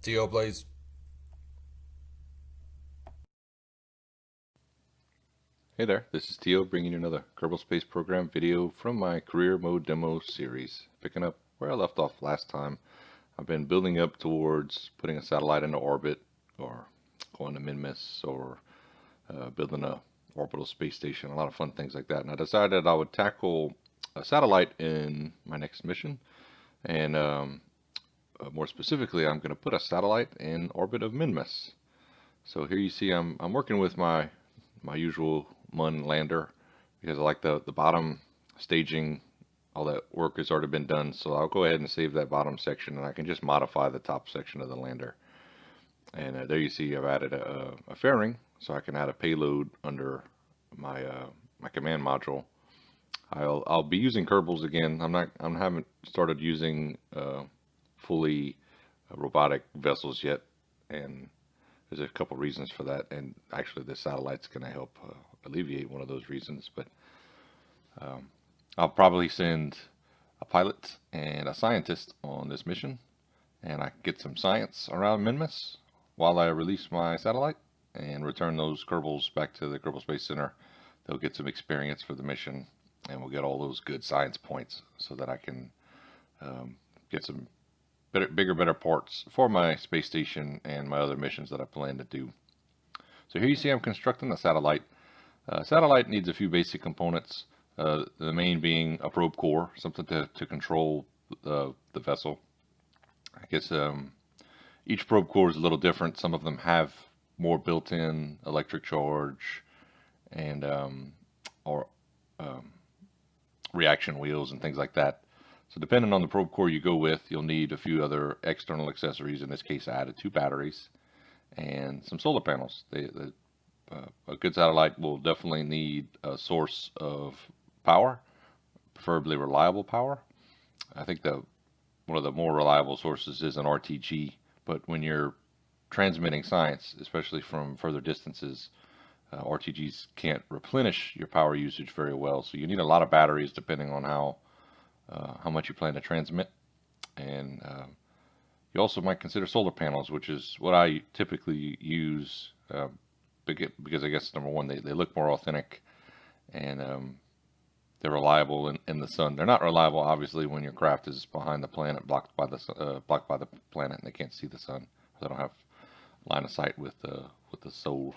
TO Blaze. Hey there, this is Tio bringing you another Kerbal Space Program video from my career mode demo series. Picking up where I left off last time, I've been building up towards putting a satellite into orbit, or going to Minmus, or building a orbital space station, a lot of fun things like that. And I decided I would tackle a satellite in my next mission, and more specifically, I'm going to put a satellite in orbit of Minmus. So here you see I'm working with my usual Mun lander because I like the bottom staging. All that work has already been done, so I'll go ahead and save that bottom section, and I can just modify the top section of the lander. And there you see I've added a fairing, so I can add a payload under my my command module. I'll be using Kerbals again. I haven't started using fully robotic vessels yet, and there's a couple reasons for that, and actually this satellite's going to help alleviate one of those reasons. But I'll probably send a pilot and a scientist on this mission, and I can get some science around Minmus while I release my satellite and return those Kerbals back to the Kerbal Space Center. They'll get some experience for the mission, and we'll get all those good science points so that I can get some bigger, better parts for my space station and my other missions that I plan to do. So here you see I'm constructing a satellite. Satellite needs a few basic components. The main being a probe core, something to control the vessel. I guess each probe core is a little different. Some of them have more built-in electric charge and or reaction wheels and things like that. So depending on the probe core you go with, you'll need a few other external accessories. In this case, I added 2 batteries and some solar panels. A good satellite will definitely need a source of power, preferably reliable power. I think one of the more reliable sources is an RTG, but when you're transmitting science, especially from further distances, RTGs can't replenish your power usage very well. So you need a lot of batteries depending on how much you plan to transmit. And you also might consider solar panels, which is what I typically use because I guess, number one, they look more authentic, and they're reliable in the sun. They're not reliable, obviously, when your craft is behind the planet, blocked by the planet, and they can't see the sun. They don't have line of sight with the soul.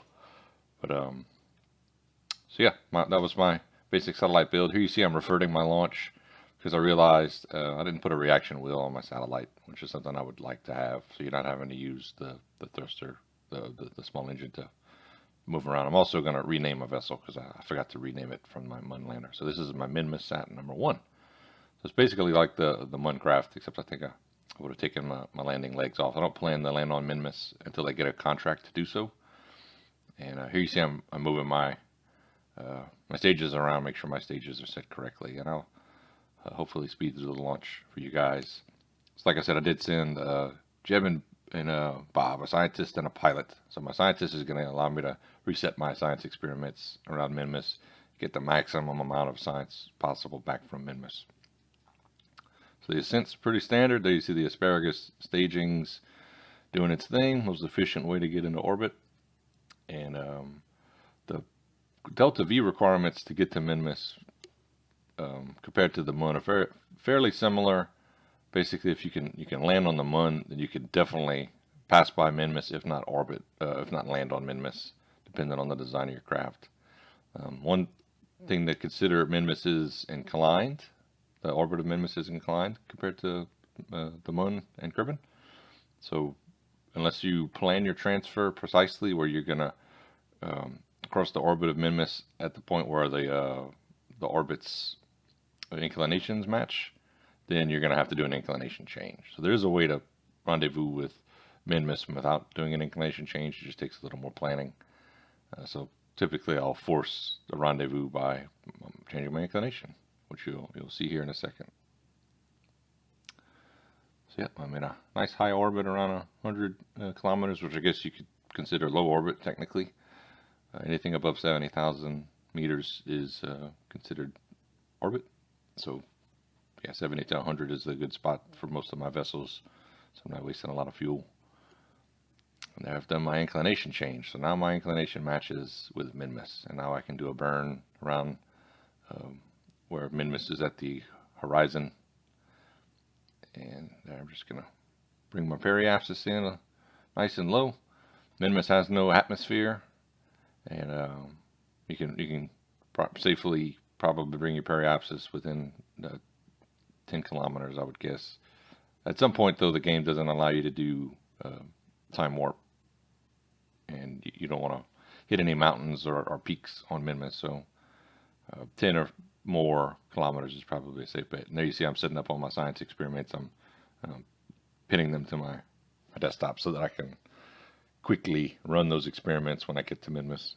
But so yeah, that was my basic satellite build. Here you see I'm reverting my launch because I realized I didn't put a reaction wheel on my satellite, which is something I would like to have, so you're not having to use the thruster, the small engine to move around. I'm also going to rename a vessel because I forgot to rename it from my Mun lander. So this is my Minmus Sat number 1. So it's basically like the Mun craft, except I think I would have taken my landing legs off. I don't plan to land on Minmus until I get a contract to do so. And here you see I'm moving my stages around, make sure my stages are set correctly, and I'll hopefully speed through the launch for you guys. So like I said, I did send Jeb and Bob, a scientist and a pilot. So my scientist is going to allow me to reset my science experiments around Minmus, get the maximum amount of science possible back from Minmus. So the ascent's pretty standard. There you see the asparagus stagings doing its thing. Most efficient way to get into orbit. And the delta V requirements to get to Minmus compared to the Mun are fairly similar. Basically, if you can land on the Mun, then you can definitely pass by Minmus, if not orbit, if not land on Minmus, depending on the design of your craft. One thing to consider: Minmus is inclined. The orbit of Minmus is inclined compared to the Mun and Kerbin. So unless you plan your transfer precisely where you're gonna cross the orbit of Minmus at the point where the orbit's inclinations match, then you're going to have to do an inclination change. So there's a way to rendezvous with Minmus without doing an inclination change. It just takes a little more planning. So typically I'll force the rendezvous by changing my inclination, which you'll see here in a second. So yeah, I'm in a nice high orbit around 100 kilometers, which I guess you could consider low orbit technically. Anything above 70,000 meters is considered orbit. So yeah, 70 to 100 is a good spot for most of my vessels, so I'm not wasting a lot of fuel. And there I've done my inclination change. So now my inclination matches with Minmus. And now I can do a burn around where Minmus is at the horizon. And I'm just going to bring my periapsis in nice and low. Minmus has no atmosphere. And you can safely probably bring your periapsis within 10 kilometers, I would guess. At some point, though, the game doesn't allow you to do time warp, and you don't want to hit any mountains or peaks on Minmus, so 10 or more kilometers is probably a safe bet. And there you see I'm setting up all my science experiments. I'm pinning them to my desktop so that I can quickly run those experiments when I get to Minmus.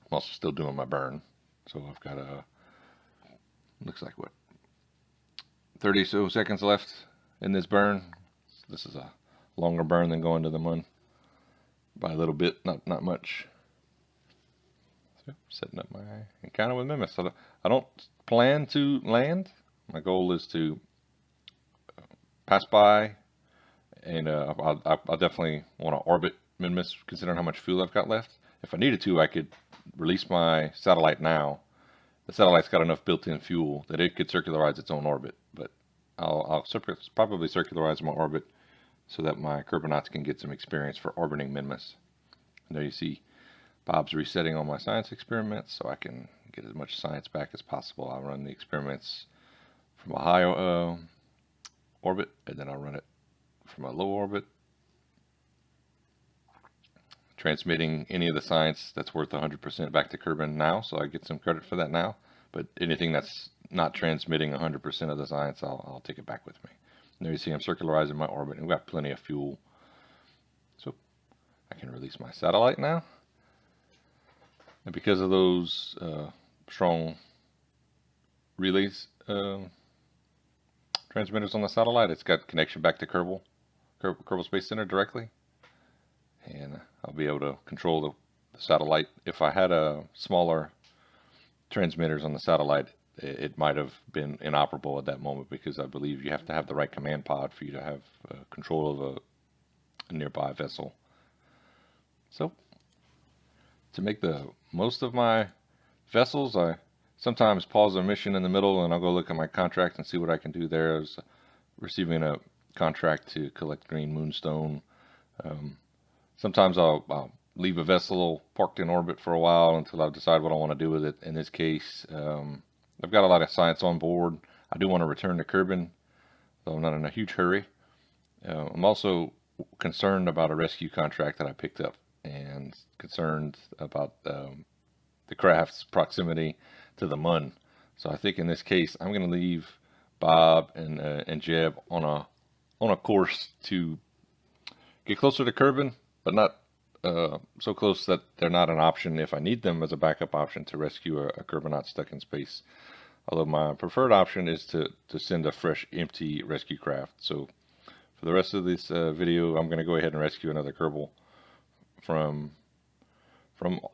I'm also still doing my burn, so I've got looks like what, 30 so seconds left in this burn. This is a longer burn than going to the Mun by a little bit, not much. So setting up my encounter with Minmus. I don't plan to land. My goal is to pass by, and I'll definitely want to orbit Minmus, considering how much fuel I've got left. If I needed to, I could release my satellite now. The satellite's got enough built-in fuel that it could circularize its own orbit, but I'll probably circularize my orbit so that my Kerbonauts can get some experience for orbiting Minmus. And there you see Bob's resetting all my science experiments so I can get as much science back as possible. I'll run the experiments from a high orbit, and then I'll run it from a low orbit, transmitting any of the science that's worth 100% back to Kerbin now, so I get some credit for that now. But anything that's not transmitting 100% of the science, I'll take it back with me. And there you see I'm circularizing my orbit, and we've got plenty of fuel. So I can release my satellite now. And because of those strong relays transmitters on the satellite, it's got connection back to Kerbal Space Center directly. And I'll be able to control the satellite. If I had smaller transmitters on the satellite, it might have been inoperable at that moment, because I believe you have to have the right command pod for you to have control of a nearby vessel. So to make the most of my vessels, I sometimes pause a mission in the middle and I'll go look at my contract and see what I can do there. I was receiving a contract to collect green moonstone. Sometimes I'll leave a vessel parked in orbit for a while until I decide what I want to do with it. In this case, I've got a lot of science on board. I do want to return to Kerbin, though I'm not in a huge hurry. I'm also concerned about a rescue contract that I picked up, and concerned about the craft's proximity to the Mun. So I think in this case, I'm going to leave Bob and Jeb on a course to get closer to Kerbin, but not so close that they're not an option if I need them as a backup option to rescue a Kerbonaut stuck in space. Although my preferred option is to send a fresh, empty rescue craft. So for the rest of this video, I'm going to go ahead and rescue another Kerbal from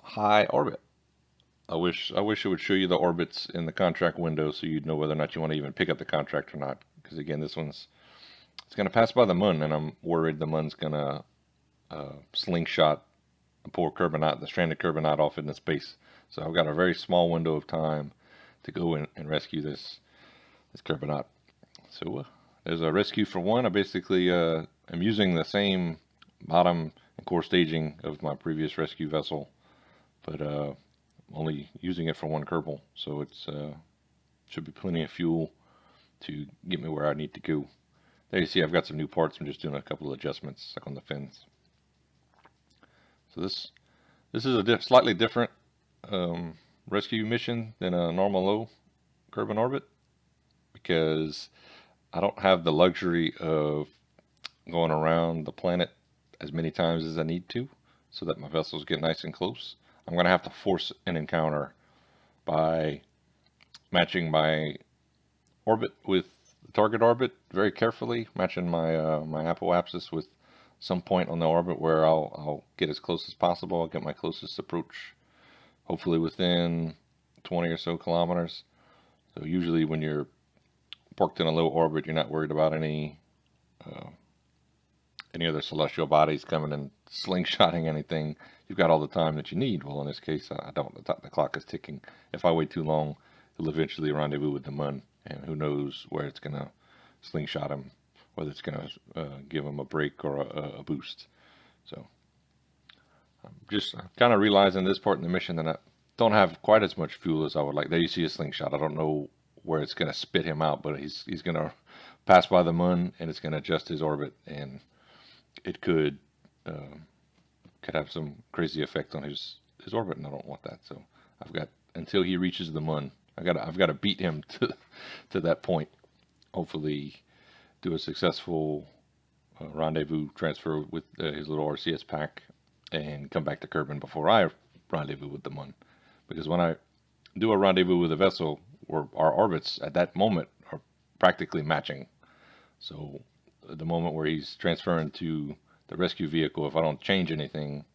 high orbit. I wish it would show you the orbits in the contract window so you'd know whether or not you want to even pick up the contract or not. Because again, it's going to pass by the Mun, and I'm worried the Mun's going to slingshot a poor Kerbonaut, the stranded Kerbonaut, off into space. So I've got a very small window of time to go in and rescue this Kerbonaut. So there's a rescue for one. I basically am using the same bottom and core staging of my previous rescue vessel, but only using it for one Kerbal. So it's should be plenty of fuel to get me where I need to go. There you see I've got some new parts. I'm just doing a couple of adjustments like on the fins. So this is a slightly different rescue mission than a normal low Kerbin orbit, because I don't have the luxury of going around the planet as many times as I need to so that my vessels get nice and close. I'm going to have to force an encounter by matching my orbit with the target orbit very carefully, matching my my apoapsis with some point on the orbit where I'll get as close as possible. I'll get my closest approach, hopefully within 20 or so kilometers. So usually when you're parked in a low orbit, you're not worried about any any other celestial bodies coming and slingshotting anything, you've got all the time that you need. Well, in this case, I don't. The clock is ticking. If I wait too long, he'll eventually rendezvous with the Mun, and who knows where it's going to slingshot him, whether it's going to give him a break or a boost. So I'm just kind of realizing this part in the mission that I don't have quite as much fuel as I would like. There you see a slingshot. I don't know where it's going to spit him out, but he's going to pass by the Mun, and it's going to adjust his orbit, and it could have some crazy effect on his orbit, and I don't want that. So I've got until he reaches the Mun. I've got to beat him to that point. Hopefully, do a successful rendezvous transfer with his little RCS pack, and come back to Kerbin before I rendezvous with the Mun. Because when I do a rendezvous with a vessel, our orbits at that moment are practically matching. So the moment where he's transferring to the rescue vehicle, if I don't change anything,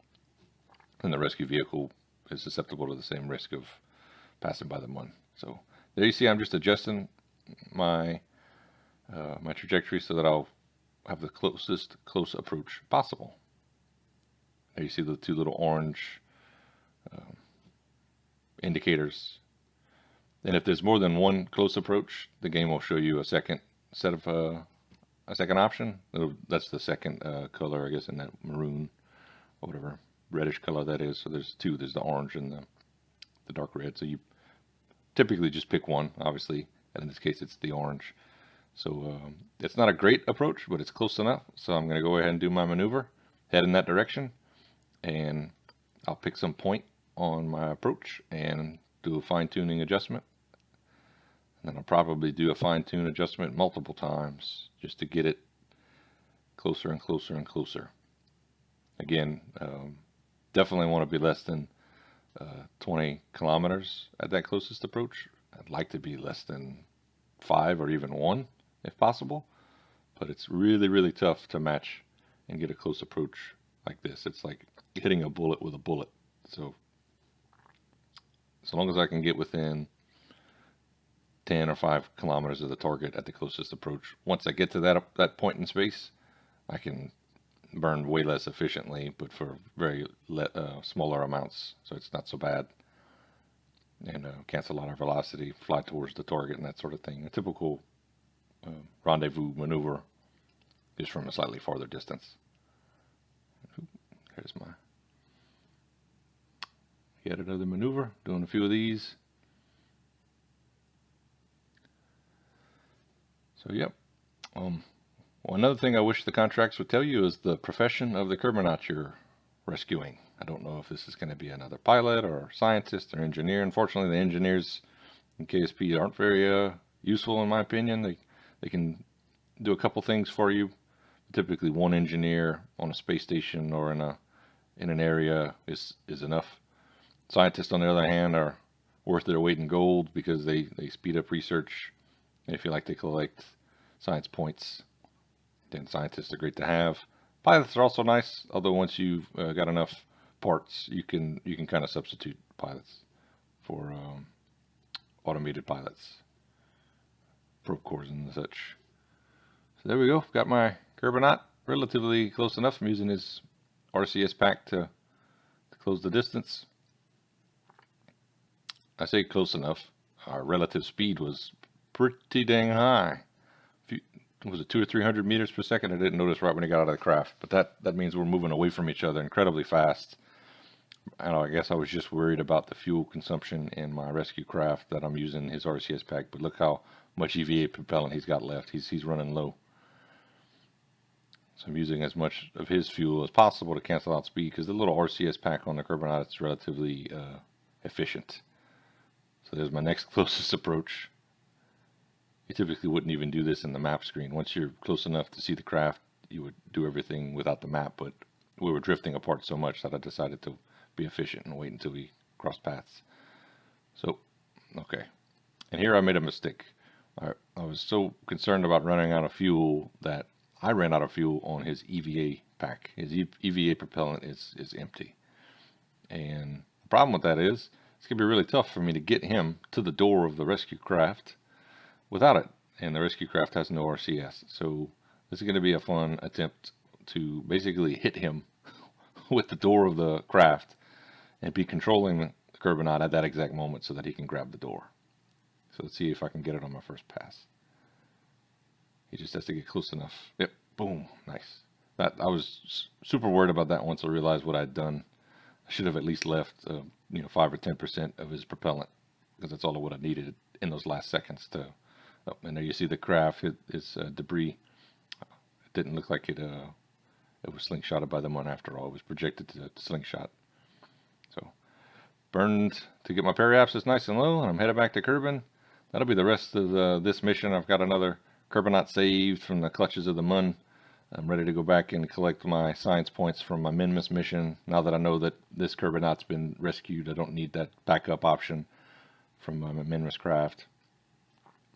then the rescue vehicle is susceptible to the same risk of passing by the Mun. So there you see, I'm just adjusting my my trajectory so that I'll have the close approach possible. There you see the two little orange indicators. And if there's more than one close approach, the game will show you a second set of a second option. That's the second color, I guess, in that maroon or whatever reddish color that is. So there's two. There's the orange and the dark red. So you typically just pick one, obviously, and in this case it's the orange. So it's not a great approach, but it's close enough. So I'm going to go ahead and do my maneuver, head in that direction, and I'll pick some point on my approach and do a fine-tuning adjustment. And then I'll probably do a fine-tune adjustment multiple times just to get it closer and closer and closer. Again, definitely want to be less than 20 kilometers at that closest approach. I'd like to be less than 5 or even 1 if possible, but it's really, really tough to match and get a close approach like this. It's like hitting a bullet with a bullet. So long as I can get within 10 or 5 kilometers of the target at the closest approach, once I get to that point in space, I can burn way less efficiently, but for very smaller amounts, so it's not so bad. And cancel out our velocity, fly towards the target, and that sort of thing. A typical rendezvous maneuver is from a slightly farther distance. Here's my yet another maneuver, doing a few of these. So yep. Well, another thing I wish the contracts would tell you is the profession of the Kerbinaut you're rescuing. I don't know if this is going to be another pilot or scientist or engineer. Unfortunately, the engineers in KSP aren't very useful in my opinion. They can do a couple things for you. Typically, one engineer on a space station or in an area is enough. Scientists, on the other hand, are worth their weight in gold because they speed up research. They feel like they collect science points. Then scientists are great to have. Pilots are also nice, although once you've got enough parts, you can kind of substitute pilots for automated pilots, probe cores and such. So there we go. Got my Kerbinaut relatively close enough. I'm using his RCS pack to close the distance. I say close enough. Our relative speed was pretty dang high. Was it 200 or 300 meters per second? I didn't notice right when he got out of the craft, but that means we're moving away from each other incredibly fast. And I guess I was just worried about the fuel consumption in my rescue craft that I'm using his RCS pack. But look how much EVA propellant he's got left. He's running low. So I'm using as much of his fuel as possible to cancel out speed, because the little RCS pack on the Kerbinaut is relatively efficient. So there's my next closest approach. You typically wouldn't even do this in the map screen. Once you're close enough to see the craft, you would do everything without the map, but we were drifting apart so much that I decided to be efficient and wait until we crossed paths. So, okay. And here I made a mistake. I was so concerned about running out of fuel that I ran out of fuel on his EVA pack. His EVA propellant is empty. And the problem with that is, it's going to be really tough for me to get him to the door of the rescue craft without it. And the rescue craft has no RCS. So this is going to be a fun attempt to basically hit him with the door of the craft and be controlling the Kerbal at that exact moment so that he can grab the door. So let's see if I can get it on my first pass. He just has to get close enough. Yep, boom, nice. That I was super worried about that once I realized what I'd done. I should have at least left, 5 or 10% of his propellant, because that's all I would have needed in those last seconds to. Oh, and there you see the craft hit its debris. It didn't look like it was slingshotted by the one after all. It was projected to slingshot. So burned to get my periapsis nice and low, and I'm headed back to Kerbal. That'll be the rest of this mission. I've got another Kerbal saved from the clutches of the Mun. I'm ready to go back and collect my science points from my Minmus mission. Now that I know that this Kerbal been rescued, I don't need that backup option from my Minmus craft.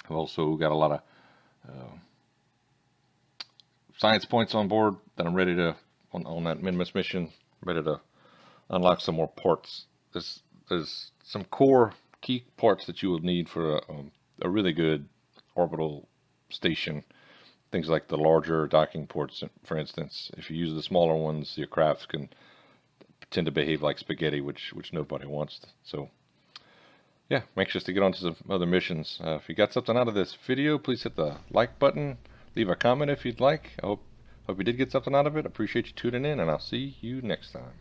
I've also got a lot of science points on board that I'm ready to, on that Minmus mission, ready to unlock some more parts. There's some core key parts that you will need for a really good orbital station. Things like the larger docking ports, for instance. If you use the smaller ones, your crafts can tend to behave like spaghetti, which nobody wants. So, yeah, I'm anxious to get on to some other missions. If you got something out of this video, please hit the like button. Leave a comment if you'd like. I hope you did get something out of it. I appreciate you tuning in, and I'll see you next time.